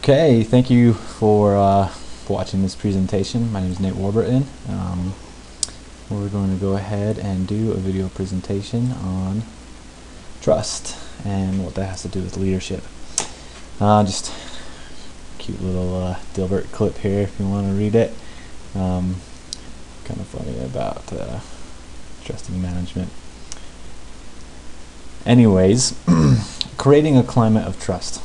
Okay, thank you for watching this presentation. My name is Nate Warburton. We're going to go ahead and do a video presentation on trust and what that has to do with leadership. Just cute little Dilbert clip here if you want to read it. Kind of funny about trusting management. Anyways, creating a climate of trust.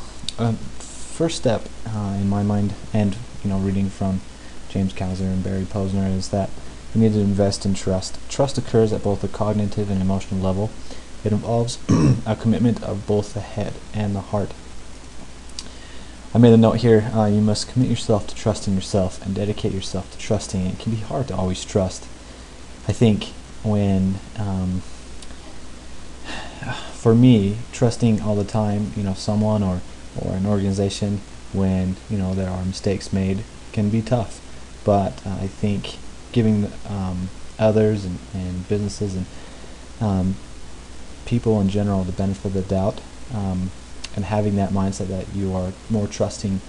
First step in my mind, and reading from James Kaiser and Barry Posner, is that you need to invest in trust. Trust occurs at both the cognitive and emotional level. It involves a commitment of both the head and the heart. I made a note here, you must commit yourself to trusting yourself and dedicate yourself to trusting. It can be hard to always trust. I think when for me, trusting all the time, someone or an organization when there are mistakes made can be tough. But I think giving others and businesses and people in general the benefit of the doubt, and having that mindset that you are more trusting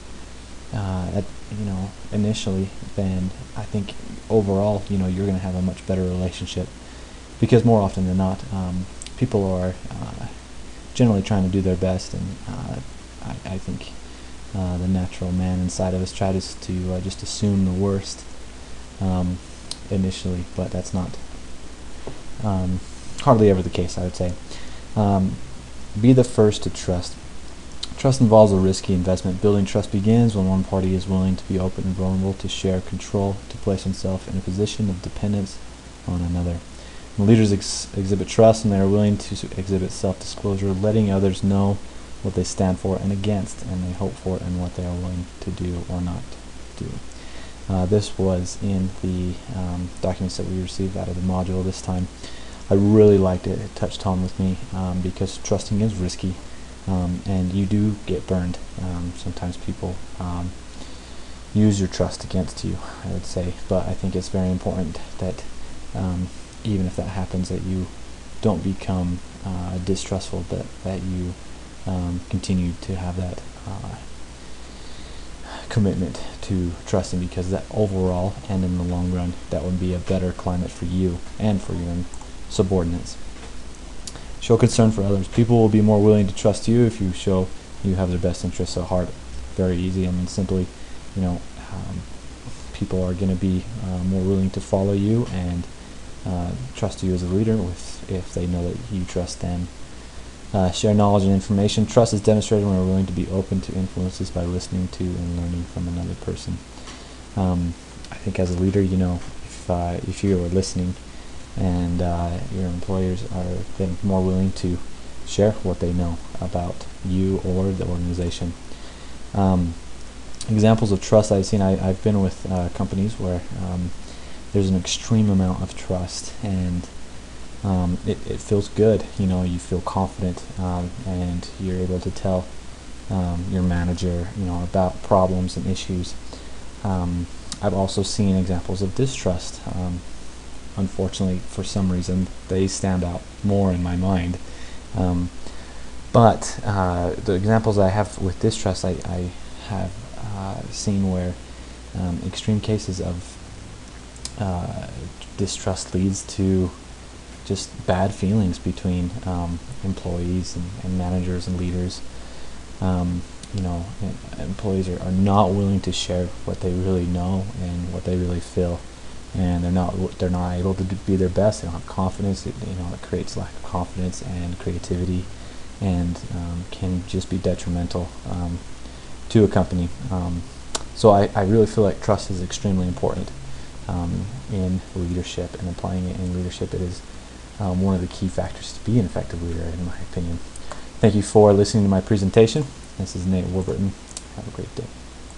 initially, then I think overall you're going to have a much better relationship, because more often than not people are generally trying to do their best, and I think the natural man inside of us tries to just assume the worst initially, but that's not hardly ever the case, I would say. Be the first to trust. Trust involves a risky investment. Building trust begins when one party is willing to be open and vulnerable, to share control, to place himself in a position of dependence on another. When leaders exhibit trust, and they are willing to exhibit self-disclosure, letting others know what they stand for and against, and they hope for, and what they are willing to do or not do. This was in the documents that we received out of the module this time. I really liked it. It touched home with me, because trusting is risky, and you do get burned. Sometimes people use your trust against you, I would say, but I think it's very important that even if that happens, that you don't become distrustful, that you continue to have that commitment to trusting, because that overall and in the long run, that would be a better climate for you and for your subordinates. Show concern for others. People will be more willing to trust you if you show you have their best interests at heart. Very easy. I mean, simply, people are going to be more willing to follow you and trust you as a leader if they know that you trust them. Share knowledge and information. Trust is demonstrated when we're willing to be open to influences by listening to and learning from another person. I think as a leader, if you are listening, and your employers are then more willing to share what they know about you or the organization. Examples of trust I've seen, I've been with companies where there's an extreme amount of trust, and it feels good. You feel confident, and you're able to tell your manager about problems and issues. I've also seen examples of distrust. Unfortunately, for some reason, they stand out more in my mind. But the examples I have with distrust, I have seen where extreme cases of distrust leads to just bad feelings between employees and managers and leaders. Employees are not willing to share what they really know and what they really feel, and they're not able to be their best. They don't have confidence. It creates lack of confidence and creativity, and can just be detrimental to a company. So I really feel like trust is extremely important in leadership, and applying it in leadership, it is one of the key factors to be an effective leader, in my opinion. Thank you for listening to my presentation. This is Nate Warburton. Have a great day.